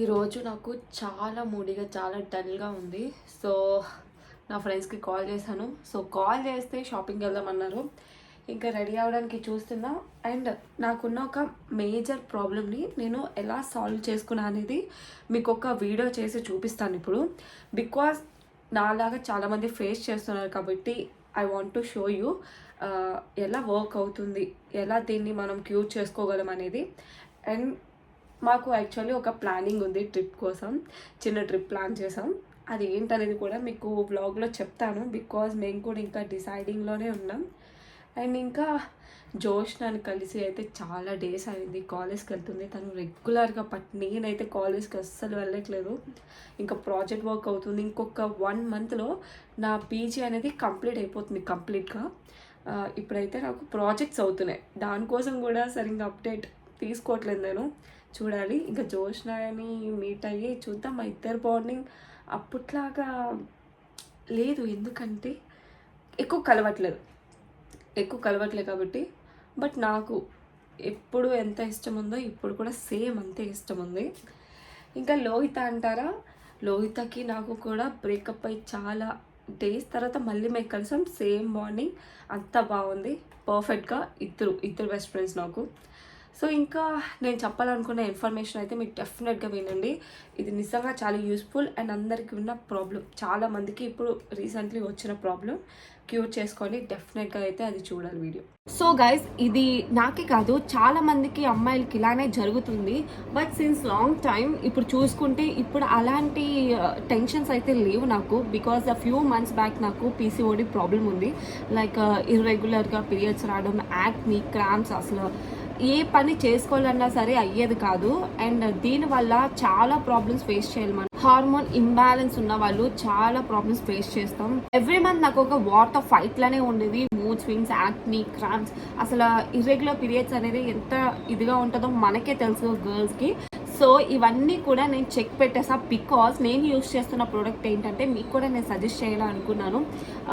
ఈరోజు నాకు చాలా మూడీగా చాలా డల్గా ఉంది. సో నా ఫ్రెండ్స్కి కాల్ చేశాను. సో కాల్ చేస్తే షాపింగ్కి వెళ్దామన్నారు. ఇంకా రెడీ అవ్వడానికి చూస్తున్నా. అండ్ నాకున్న ఒక మేజర్ ప్రాబ్లమ్ని నేను ఎలా సాల్వ్ చేసుకున్నా అనేది మీకు ఒక వీడియో చేసి చూపిస్తాను ఇప్పుడు. బికాజ్ నాలాగా చాలామంది ఫేస్ చేస్తున్నారు కాబట్టి I want to show you ఎలా వర్క్ అవుతుంది, ఎలా దీన్ని మనం క్యూర్ చేసుకోగలం అనేది. అండ్ మాకు యాక్చువల్లీ ఒక ప్లానింగ్ ఉంది ట్రిప్ కోసం. చిన్న ట్రిప్ ప్లాన్ చేసాం. అది ఏంటనేది కూడా మీకు వ్లాగ్లో చెప్తాను. బికాజ్ మేము కూడా ఇంకా డిసైడింగ్లోనే ఉన్నాం. అండ్ ఇంకా జోష్నాని కలిసి అయితే చాలా డేస్ అయింది. కాలేజ్కి వెళ్తుంది తను రెగ్యులర్గా. నేనైతే కాలేజ్కి అస్సలు వెళ్ళట్లేదు. ఇంకా ప్రాజెక్ట్ వర్క్ అవుతుంది. ఇంకొక 1 monthలో నా పీజీ అనేది కంప్లీట్ అయిపోతుంది కంప్లీట్గా. ఇప్పుడైతే నాకు ప్రాజెక్ట్స్ అవుతున్నాయి. దానికోసం కూడా సరిగ్గా అప్డేట్ తీసుకోవట్లేదు నేను. చూడాలి. ఇంకా జోష్నాని మీట్ అయ్యి చూద్దాం. మా ఇద్దరు బాండింగ్ అప్పట్లాగా లేదు. ఎందుకంటే ఎక్కువ కలవట్లేదు కాబట్టి. బట్ నాకు ఎప్పుడు ఎంత ఇష్టం ఉందో ఇప్పుడు కూడా సేమ్ అంతే ఇష్టం ఉంది. ఇంకా లోహిత అంటారా, లోహితకి నాకు కూడా బ్రేకప్ అయ్యి చాలా డేస్ తర్వాత మళ్ళీ మేము కలిసాం. సేమ్ బాండింగ్, అంతా బాగుంది పర్ఫెక్ట్గా. ఇద్దరు బెస్ట్ ఫ్రెండ్స్ నాకు. సో ఇంకా నేను చెప్పాలనుకున్న ఇన్ఫర్మేషన్ అయితే మీకు డెఫినెట్గా వినండి. ఇది నిజంగా చాలా యూస్ఫుల్. అండ్ అందరికీ ఉన్న ప్రాబ్లం, చాలామందికి ఇప్పుడు రీసెంట్లీ వచ్చిన ప్రాబ్లం క్యూర్ చేసుకొని డెఫినెట్గా అయితే అది చూడాలి వీడియో. సో గైస్, ఇది నాకే కాదు చాలా మందికి అమ్మాయిలకి ఇలానే జరుగుతుంది. బట్ సిన్స్ లాంగ్ టైం ఇప్పుడు చూసుకుంటే ఇప్పుడు అలాంటి టెన్షన్స్ అయితే లేవు నాకు. బికాజ్ ఫ్యూ మంత్స్ బ్యాక్ నాకు పీసీఓడి ప్రాబ్లం ఉంది. లైక్ ఇర్రెగ్యులర్గా పీరియడ్స్ రావడం, యాక్ని, క్రాంప్స్, అసలు ఏ పని చేసుకోవాలన్నా సరే అయ్యేది కాదు. అండ్ దీనివల్ల చాలా ప్రాబ్లమ్స్ ఫేస్ చేయాలి. మనం హార్మోన్ ఇంబ్యాలెన్స్ ఉన్న వాళ్ళు చాలా ప్రాబ్లమ్స్ ఫేస్ చేస్తాం. ఎవ్రీ మంత్ నాకు ఒక వార్ ఆఫ్ ఫైట్ లానే ఉండేది. మూడ్ స్వింగ్స్, యాక్ని, క్రాంప్స్, అసలు ఇర్రెగ్యులర్ పీరియడ్స్ అనేది ఎంత ఇదిగా ఉంటుందో మనకే తెలుసు గర్ల్స్కి. సో ఇవన్నీ కూడా నేను చెక్ పెట్టేసా. బికాస్ నేను యూస్ చేస్తున్న ప్రోడక్ట్ ఏంటంటే మీకు కూడా నేను సజెస్ట్ చేయాలనుకున్నాను.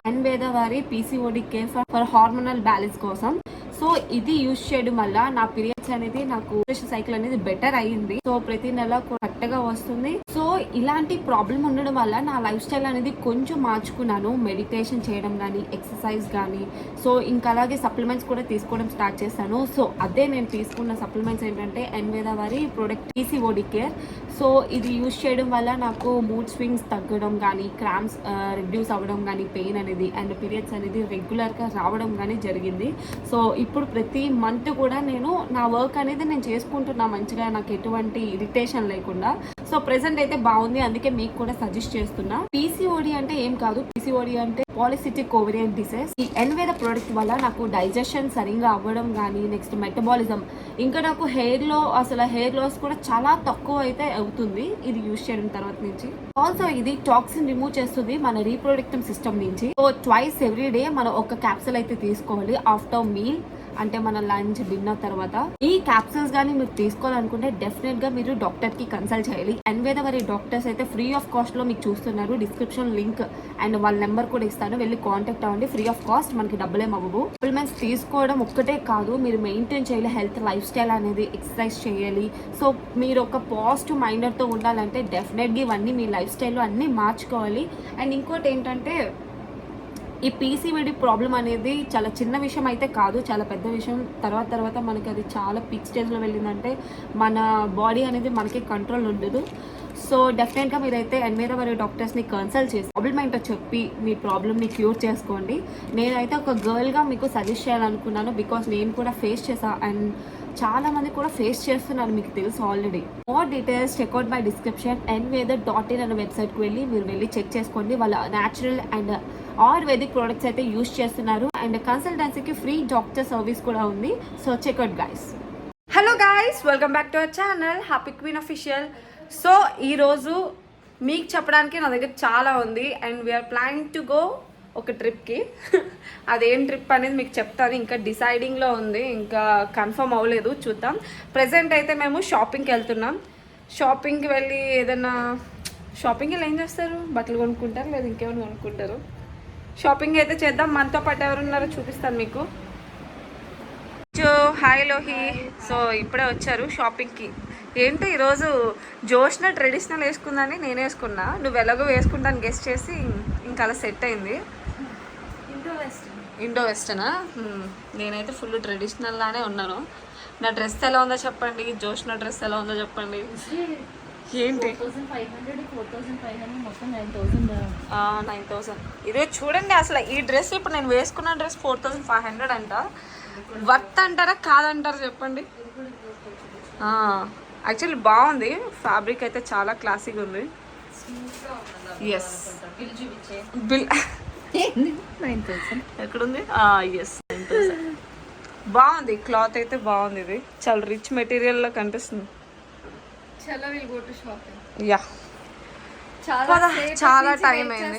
అన్వేద వారి PCOD care for hormonal balance కోసం. సో ఇది యూజ్ చేయడం వల్ల నా పీరియడ్స్ అనేది, నాకు సైకిల్ అనేది బెటర్ అయ్యింది. సో ప్రతి నెల కరెక్ట్గా వస్తుంది. సో ఇలాంటి ప్రాబ్లం ఉండడం వల్ల నా లైఫ్ స్టైల్ అనేది కొంచెం మార్చుకున్నాను. మెడిటేషన్ చేయడం కానీ, ఎక్సర్సైజ్ కానీ. సో ఇంకా అలాగే సప్లిమెంట్స్ కూడా తీసుకోవడం స్టార్ట్ చేశాను. సో అదే నేను తీసుకున్న సప్లిమెంట్స్ ఏంటంటే అన్వేద వారి ప్రోడక్ట్ పీసీఓడి కేర్. సో ఇది యూజ్ చేయడం వల్ల నాకు మూడ్ స్వింగ్స్ తగ్గడం కానీ, క్రాంప్స్ రిడ్యూస్ అవ్వడం కానీ, పెయిన్ అనేది అండ్ పీరియడ్స్ అనేది రెగ్యులర్గా రావడం కానీ జరిగింది. సో ఇప్పుడు ప్రతి మంత్ కూడా నేను నా వర్క్ అనేది నేను చేసుకుంటున్నా మంచిగా, నాకు ఎటువంటి ఇరిటేషన్ లేకుండా. సో ప్రెసెంట్ అయితే బాగుంది. అందుకే మీకు కూడా సజెస్ట్ చేస్తున్నా. పీసీఓడి అంటే ఏం కాదు. పీసీఓడి అంటే పాలిసిస్టిక్ ఓవేరియన్ డిసీజ్. ఈ అన్వేద ప్రోడక్ట్ వల్ల నాకు డైజెషన్ సరిగ్గా అవ్వడం కానీ, నెక్స్ట్ మెటబాలిజం, ఇంకా నాకు హెయిర్ లాస్ కూడా చాలా తక్కువ అయితే అవుతుంది ఇది యూజ్ చేయడం తర్వాత నుంచి. ఆల్సో ఇది టాక్సిన్ రిమూవ్ చేస్తుంది మన రీప్రొడక్టివ్ సిస్టమ్ నుంచి. సో ట్వైస్ ఎవ్రీ డే మనం ఒక క్యాప్సూల్ అయితే తీసుకోవాలి ఆఫ్టర్ మీల్, అంటే మన లంచ్, డిన్నర్ తర్వాత. ఈ క్యాప్సూల్స్ కానీ మీరు తీసుకోవాలనుకుంటే డెఫినెట్ గా మీరు డాక్టర్ కి కన్సల్ట్ చేయాలి. అన్వేద వారి డాక్టర్స్ అయితే ఫ్రీ ఆఫ్ కాస్ట్ లో మీకు చూస్తున్నారు. డిస్క్రిప్షన్ లింక్ అండ్ వాళ్ళ నెంబర్ కూడా ఇస్తాను, వెళ్ళి కాంటాక్ట్ అవ్వండి. ఫ్రీ ఆఫ్ కాస్ట్, మనకి డబ్బులేం అవ్వవు. సప్లిమెంట్స్ తీసుకోవడం ఒక్కటే కాదు, మీరు మెయింటైన్ చేయాలి హెల్త్, లైఫ్ స్టైల్ అనేది, ఎక్సర్సైజ్ చేయాలి. సో మీరు ఒక పాజిటివ్ మైండర్తో ఉండాలంటే డెఫినెట్గా ఇవన్నీ మీ లైఫ్ స్టైల్లో అన్నీ మార్చుకోవాలి. అండ్ ఇంకోటి ఏంటంటే ఈ పీసీఓడి ప్రాబ్లం అనేది చాలా చిన్న విషయం అయితే కాదు, చాలా పెద్ద విషయం. తర్వాత మనకి అది చాలా పీక్ స్టేజ్లో వెళ్ళిందంటే మన బాడీ అనేది మనకి కంట్రోల్ ఉండదు. సో డెఫినెట్గా మీరైతే అన్వేద వారి డాక్టర్స్ని కన్సల్ట్ చేసి ప్రాబ్లమ్ ఏంటో చెప్పి మీ ప్రాబ్లమ్ని క్యూర్ చేసుకోండి. నేనైతే ఒక గర్ల్గా మీకు సజెస్ట్ చేయాలనుకున్నాను. బికాస్ నేను కూడా ఫేస్ చేసా అండ్ చాలా మంది కూడా ఫేస్ చేస్తున్నారు, మీకు తెలుసు already. More details check out by description. అన్వేద.in అనే వెబ్సైట్కి వెళ్ళి చెక్ చేసుకోండి. వాళ్ళ న్యాచురల్ అండ్ ఆయుర్వేదిక్ ప్రోడక్ట్స్ అయితే యూజ్ చేస్తున్నారు. అండ్ కన్సల్టెన్సీకి ఫ్రీ డాక్టర్ సర్వీస్ కూడా ఉంది. So check out guys. Hello guys, welcome back to our channel happy queen official. So ఈరోజు మీకు చెప్పడానికి నా దగ్గర చాలా ఉంది. And we are planning to go ఒక ట్రిప్కి. అదేం ట్రిప్ అనేది మీకు చెప్తాను. ఇంకా డిసైడింగ్లో ఉంది, ఇంకా కన్ఫర్మ్ అవ్వలేదు, చూద్దాం. ప్రజెంట్ అయితే మేము షాపింగ్కి వెళ్తున్నాం. షాపింగ్కి వెళ్ళి ఏదైనా షాపింగ్కి వెళ్ళి ఏం చేస్తారు, బట్టలు కొనుక్కుంటారు లేదా ఇంకేమైనా కొనుక్కుంటారు. షాపింగ్ అయితే చేద్దాం. మనతో పాటు ఎవరున్నారో చూపిస్తాను మీకు. హాయ్ లోహి. సో ఇప్పుడే వచ్చారు షాపింగ్కి. ఏంటి ఈరోజు జోష్న ట్రెడిషనల్ వేసుకుందని నేను వేసుకున్నా, నువ్వు ఎలాగో వేసుకుంటాను గెస్ట్ చేసి ఇంకా అలా సెట్ అయింది. ఇండో వెస్టర్నా? నేనైతే ఫుల్ ట్రెడిషనల్ లానే ఉన్నాను. నా డ్రెస్ ఎలా ఉందో చెప్పండి, జోష్న డ్రెస్ ఎలా ఉందో చెప్పండి. ఏంటి 9,000? ఇదే చూడండి అసలు ఈ డ్రెస్ ఇప్పుడు నేను వేసుకున్న డ్రెస్ 4,500 అంట. వర్త్ అంటారా కాదంటారా చెప్పండి. యాక్చువల్లీ బాగుంది, ఫ్యాబ్రిక్ అయితే చాలా క్లాసిక్ ఉంది. ఎస్ బిల్ 9,000 ఎక్కడుంది? ఎస్ 9,000. బాగుంది, క్లాత్ అయితే బాగుంది. ఇది చాలా రిచ్ మెటీరియల్ లా కనిపిస్తుంది. యా చాలా టైం అయింది.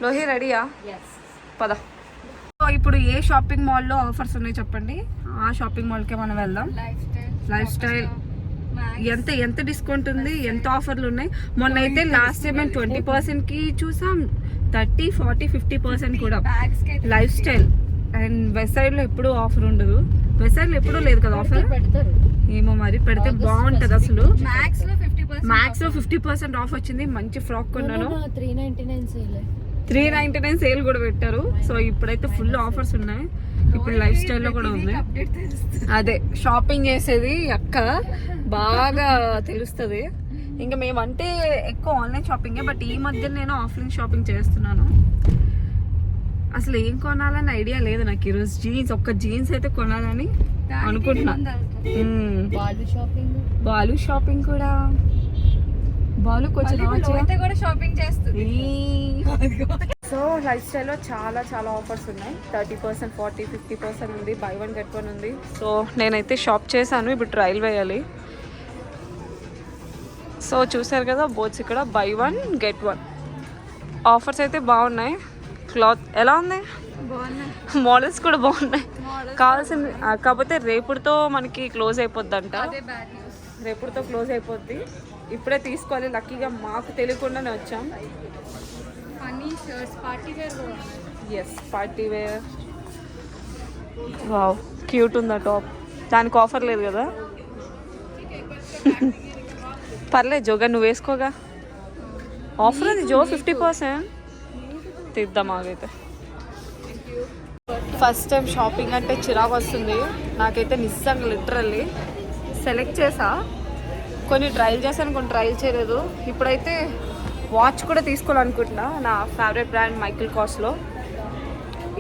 లోహి రెడీయా? పద. ఇప్పుడు ఏ షాపింగ్ మాల్లో ఆఫర్స్ ఉన్నాయి చెప్పండి, ఆ షాపింగ్ మాల్కే మనం వెళ్దాం. లైఫ్ స్టైల్ ఎంత డిస్కౌంట్ ఉంది, ఎంత ఆఫర్లు ఉన్నాయి. మొన్న అయితే లాస్ట్ టైం మేము 20%కి చూసాం, 30, 40, 50% కూడా. Life style and west side లో ఎప్పుడు ఆఫర్ ఉండదు. వెస్ట్ సైడ్ లో ఎప్పుడూ లేదు కదా ఆఫర్. ఏమో మరి పెడితే బాగుంటది. అసలు మ్యాక్స్ లో 50% ఆఫ్ వచ్చింది. మంచి ఫ్రాక్ కొన్నాను, 399 సేల్ కూడా పెట్టారు. సో ఇప్పుడైతే ఫుల్ ఆఫర్స్ ఉన్నాయి. ఇప్పుడు లైఫ్ స్టైల్లో కూడా ఉంది. అదే షాపింగ్ చేసేది అక్క బాగా తెలుస్తుంది. ఇంకా మేమంటే ఎక్కువ ఆన్లైన్ షాపింగే, బట్ ఈ మధ్య నేను ఆఫ్లైన్ షాపింగ్ చేస్తున్నాను. అసలు ఏం కొనాలని ఐడియా లేదు నాకు. ఈరోజు జీన్స్ అయితే కొనాలని అనుకుంటున్నా. బాలు షాపింగ్ కూడా, బాలు కొంచెం షాపింగ్ చేస్తుంది. సో లైఫ్ స్టైల్లో చాలా ఆఫర్స్ ఉన్నాయి. 30%, 40, 50% ఉంది. బై 1 get 1 ఉంది. సో నేనైతే షాప్ చేశాను, ఇప్పుడు ట్రయల్ వేయాలి. సో చూసారు కదా బోట్స్, ఇక్కడ బై 1 get 1 ఆఫర్స్ అయితే బాగున్నాయి. క్లాత్ ఎలా ఉంది? మోడల్స్ కూడా బాగున్నాయి. కావాల్సింది కాకపోతే రేపుడుతో మనకి క్లోజ్ అయిపోద్ది. రేపుడుతో క్లోజ్ అయిపోద్ది. ఇప్పుడే తీసుకోవాలి. లక్కీగా మాకు తెలియకుండానే వచ్చాం. Yes party where. Wow cute ఉందా టాప్. దానికి ఆఫర్ లేదు కదా. పర్లేదు జోగా, నువ్వు వేసుకోగా. ఆఫర్ ఉంది జో 50%. తీద్దాం ఆగైతే. ఫస్ట్ టైం షాపింగ్ అంటే చిరాకు వస్తుంది నాకైతే నిజంగా. లిటరల్లీ సెలెక్ట్ చేసా, కొన్ని ట్రయల్ చేశాను, కొన్ని ట్రయల్ చేయలేదు. ఇప్పుడైతే వాచ్ కూడా తీసుకోవాలనుకుంటున్నా. నా ఫేవరెట్ బ్రాండ్ మైకిల్ కాస్లో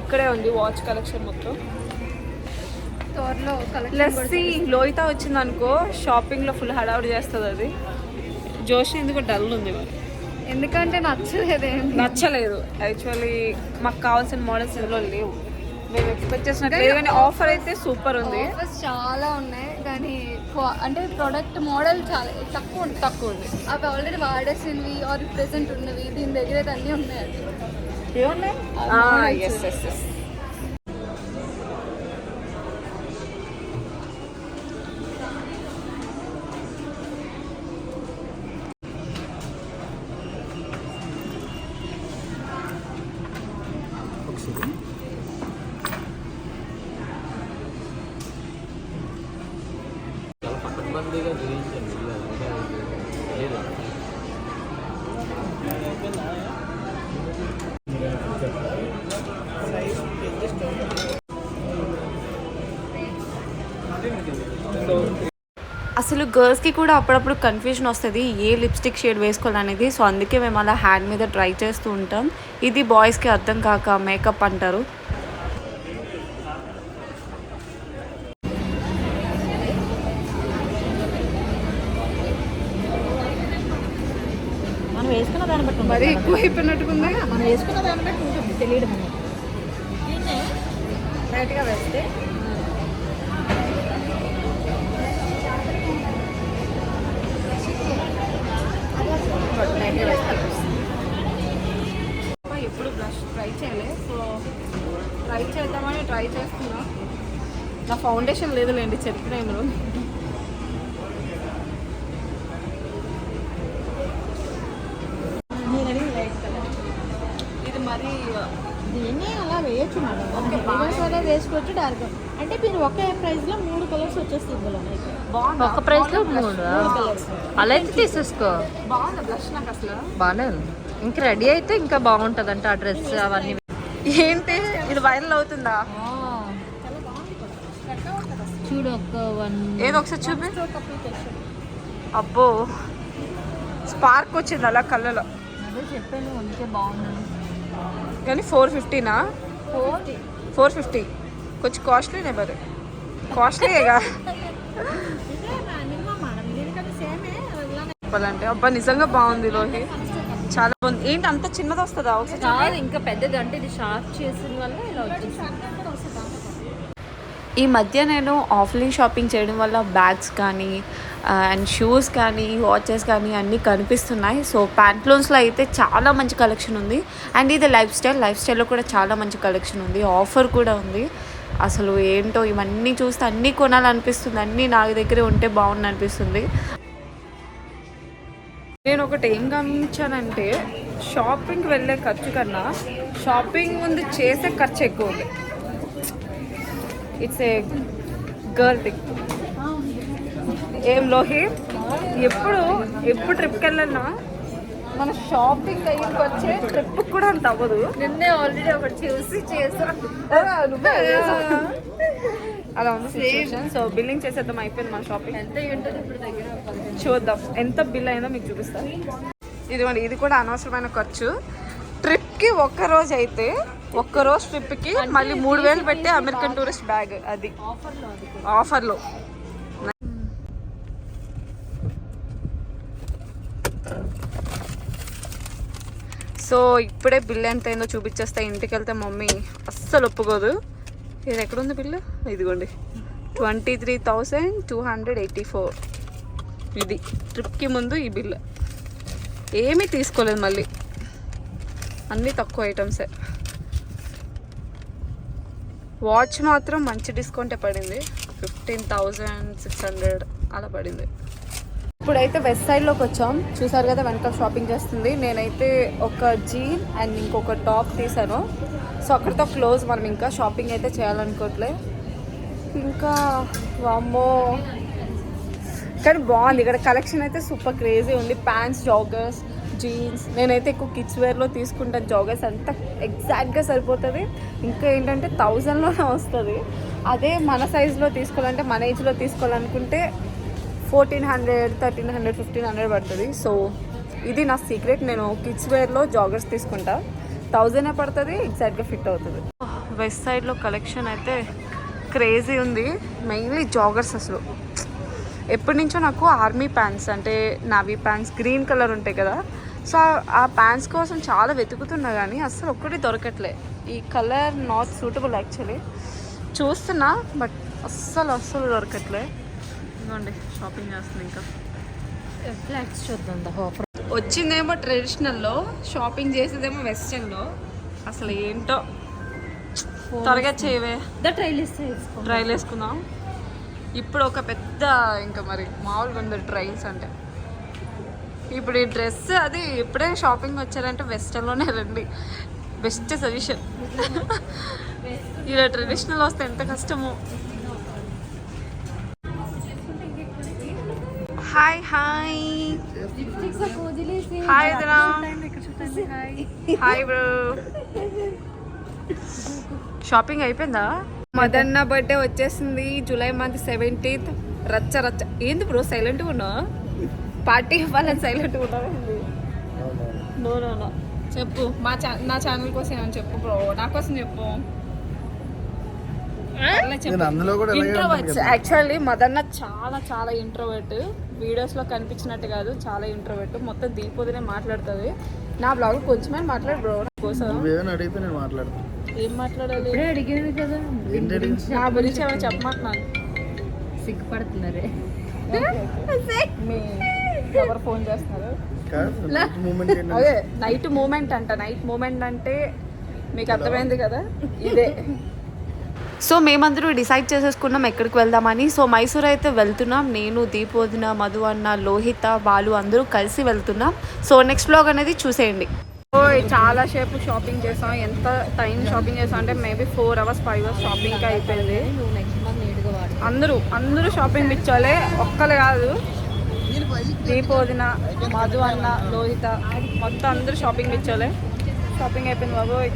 ఇక్కడే ఉంది వాచ్ కలెక్షన్ మొత్తం. లస్సీ లోహిత వచ్చింది అనుకో, షాపింగ్లో ఫుల్ హడావుడి చేస్తుంది. అది జోషి ఎందుకు డల్ ఉంది, ఎందుకంటే నచ్చలేదు. యాక్చువల్లీ మాకు కావాల్సిన మోడల్స్ ఇందులో లేవు. మేము ఎక్స్పెక్ట్ చేసినట్టు లేదు, కానీ ఆఫర్ అయితే సూపర్ ఉంది. చాలా ఉన్నాయి కానీ అంటే ప్రోడక్ట్ మోడల్ చాలా తక్కువ ఉంది. అవి ఆల్రెడీ వాడేసినవి ఆర్ ప్రెసెంట్ ఉన్నవి దీని దగ్గర అయితే అన్నీ ఉన్నాయి. ఏమున్నాయి? ఎస్. అసలు గర్ల్స్కి కూడా అప్పుడప్పుడు కన్ఫ్యూజన్ వస్తుంది ఏ లిప్స్టిక్ షేడ్ వేసుకోవాలనేది. సో అందుకే మేము అలా హ్యాండ్ మీద ట్రై చేస్తూ ఉంటాం. ఇది బాయ్స్కి అర్థం కాక మేకప్ అంటారు. మనం వేసుకున్న దాన్ని బట్టి మరి ఎక్కువ అయిపోయినట్టుకుంది. మనం వేసుకున్న దాన్ని బట్టి ఉంటుంది తెలియడం. రైట్గా వేస్తే ఎప్పుడు బ్లష్ ట్రై చేయలేదు. సో ట్రై చేద్దామని ట్రై చేస్తున్నా. నా ఫౌండేషన్ లేదులేండి చెప్పిన. ఇది మరి దీన్ని అలా వేయచ్చు మేడం. వేసుకోవచ్చు డైరెక్ట్. అంటే మీరు ఒకే ప్రైస్ లో 3 కలర్స్ వచ్చేస్తుంది ఇందులో మీకు. ఒక ప్రైస్ లో 3 కలర్స్ అలా అయితే తీసేసుకో. బాగుంది బ్లష్ నాకు అసలు. బాగానే ఉంది. ఇంకా రెడీ అయితే ఇంకా బాగుంటుంది అంటే ఆ డ్రెస్ అవన్నీ. ఏంటి ఇది వైరల్ అవుతుందా? చూడు ఒక 1 ఏదో ఒకసారి చూపి. అబ్బో స్పార్క్ వచ్చింది అలా కళ్ళలో. అదే చెప్పాను అందుకే బాగుందని. కానీ 450నా? 450 కొంచెం కాస్ట్లీ నెబర్. కాస్ట్లీగా చెప్పాలంటే. అబ్బా నిజంగా బాగుంది లోహి, చాలా బాగుంది. ఏంటి అంత చిన్నది వస్తుందా ఒకసారి? కాదు ఇంకా పెద్దది, అంటే ఇది షార్ప్ చేసిన వల్ల ఇలా వచ్చేసింది. ఈ మధ్య నేను ఆఫ్లైన్ షాపింగ్ చేయడం వల్ల బ్యాగ్స్ కానీ అండ్ షూస్ కానీ వాచెస్ కానీ అన్నీ కనిపిస్తున్నాయి. సో ప్యాంట్లూన్స్లో అయితే చాలా మంచి కలెక్షన్ ఉంది. అండ్ ఇది లైఫ్ స్టైల్లో కూడా చాలా మంచి కలెక్షన్ ఉంది. ఆఫర్ కూడా ఉంది. అసలు ఏంటో ఇవన్నీ చూస్తే అన్నీ కొనాలనిపిస్తుంది. అన్నీ నా దగ్గరే ఉంటే బాగుంది అనిపిస్తుంది. నేను ఒకటి ఏం గమనించానంటే షాపింగ్కి వెళ్ళే ఖర్చు కన్నా షాపింగ్ ముందు చేసే ఖర్చు ఎక్కువ ఉంది. It's a girl thing. ఏం లోహి, ఎప్పుడు ట్రిప్కి వెళ్ళినా మన షాపింగ్ అయ్యింది వచ్చే ట్రిప్ కూడా అంత అవ్వదు. నిన్నే ఆల్రెడీ ఒకటి చూసి చేసాను. అలా ఉంది సిచ్యువేషన్. సో బిల్లింగ్ చేసేద్దాం, అయిపోయింది మన షాపింగ్. ఎంత ఉంటుంది ఇప్పుడు దగ్గర? చూద్దాం ఎంత బిల్ అయిందో మీకు చూపిస్తాను. ఇదిగోండి, ఇది కూడా అనవసరమైన ఖర్చు. ట్రిప్కి ఒక్కరోజు అయితే ఒక్కరోజు ట్రిప్కి మళ్ళీ 3000 పెట్టి అమెరికన్ టూరిస్ట్ బ్యాగ్, అది ఆఫర్లో. సో ఇప్పుడే బిల్ ఎంత అయిందో చూపించేస్తే ఇంటికి వెళ్తే మమ్మీ అస్సలు ఒప్పుకోదు. ఇది ఎక్కడుంది బిల్లు? ఇదిగోండి, 23,284. ఇది ట్రిప్కి ముందు ఈ బిల్. ఏమీ తీసుకోలేదు మళ్ళీ, అన్నీ తక్కువ ఐటమ్సే. వాచ్ మాత్రం మంచి డిస్కౌంటే పడింది, 15,600 అలా పడింది. ఇప్పుడైతే వెస్ట్ సైడ్లోకి వచ్చాం. చూసారు కదా వెనకాల షాపింగ్ చేస్తుంది. నేనైతే ఒక జీన్ అండ్ ఇంకొక టాప్ తీసాను. సో అక్కడితో క్లోజ్. మనం ఇంకా షాపింగ్ అయితే చేయాలనుకోవట్లే. ఇంకా వామ్మో, కానీ బాగుంది ఇక్కడ కలెక్షన్ అయితే సూపర్ క్రేజీ ఉంది. Pants, joggers, jeans. నేనైతే ఎక్కువ కిడ్స్ వేర్లో తీసుకుంటాను. జాగర్స్ అంతా ఎగ్జాక్ట్గా సరిపోతుంది. ఇంకా ఏంటంటే 1000లోనే వస్తుంది. అదే మన సైజులో తీసుకోవాలంటే, మన ఏజ్లో తీసుకోవాలనుకుంటే 1400, 1300, 1500 పడుతుంది. సో ఇది నా సీక్రెట్. నేను కిడ్స్ వేర్లో జాగర్స్ తీసుకుంటా, 1000 పడుతుంది, ఎగ్జాక్ట్గా ఫిట్ అవుతుంది. వెస్ట్ సైడ్లో కలెక్షన్ అయితే క్రేజీ ఉంది. Mainly joggers. అసలు ఎప్పటి నుంచో నాకు ఆర్మీ ప్యాంట్స్ అంటే నావీ ప్యాంట్స్ గ్రీన్ కలర్ ఉంటాయి కదా, సో ఆ ప్యాంట్స్ కోసం చాలా వెతుకుతున్నా కానీ అస్సలు ఒక్కటి దొరకట్లే. ఈ కలర్ నాట్ సూటబుల్ యాక్చువల్లీ. చూస్తున్నా బట్ అస్సలు దొరకట్లే. ఇదిగోండి షాపింగ్ చేస్తుంది. ఇంకా ఫ్లాట్స్ చూద్దాం. వచ్చిందేమో ట్రెడిషనల్లో, షాపింగ్ చేసేదేమో వెస్టర్న్లో. అసలు ఏంటో, త్వరగా చేయవే. ట్రైల్ వేసుకుందాం. ఇప్పుడు ఒక పెద్ద ఇంకా మరి మామూలుగా ఉంది ట్రైల్స్ అంటే. ఇప్పుడు ఈ డ్రెస్ అది ఇప్పుడే షాపింగ్ వచ్చారంటే వెస్టర్న్లోనే రండి, బెస్ట్ సజెషన్. ఇలా ట్రెడిషనల్ వస్తే ఎంత కష్టమో. Hi hi hi hi bro. Shopping అయిపోయిందా? మదన్న బర్త్డే వచ్చేసింది జూలై మంత్ 17th. రచ్చ ఏంది బ్రో సైలెంట్గా ఉన్నావు? పార్టీ ఇవ్వాలని సైలెంట్గా ఉన్నావు? నో చెప్పు. నా ఛానల్ కోసం ఏమని చెప్పు బ్రో, నా కోసం చెప్పు. Introverts actually. మదన్న చాలా ఇంట్రోవర్ట్. వీడియోస్లో కనిపించినట్టు కాదు, చాలా ఇంట్రోవర్ట్. మొత్తం దీపోదినే మాట్లాడుతుంది. నా బ్లాగ్ కొంచెమే మాట్లాడు బ్రో నా కోసం. ఏం మాట్లాడాలి? అడిగేది కదా నా గురించి ఏమైనా చెప్పమంటున్నాను. సిగ్గుపడుతున్నారే. ఎవరు ఫోన్ చేస్తున్నారు? అదే నైట్ మూమెంట్ అంట. నైట్ మూమెంట్ అంటే మీకు అర్థమైంది కదా, ఇదే. సో మేమందరూ డిసైడ్ చేసేసుకున్నాం ఎక్కడికి వెళ్దామని. సో మైసూర్ అయితే వెళ్తున్నాం. నేను, దీపోదిన, మధు అన్న, లోహిత, బాలు అందరూ కలిసి వెళ్తున్నాం. సో నెక్స్ట్ వ్లాగ్ అనేది చూసేయండి. చాలా సేపు షాపింగ్ చేసాం. ఎంత టైం షాపింగ్ చేసాం అంటే మేబీ 4 hours 5 hours షాపింగ్కి అయిపోయింది. అందరూ షాపింగ్ పిచ్చోలే, ఒక్కరు కాదు. దీపోదిన, మధు అన్న, లోహిత మొత్తం అందరూ షాపింగ్ పిచ్చోలే. షాపింగ్ అయిపోయింది బాబోయ్.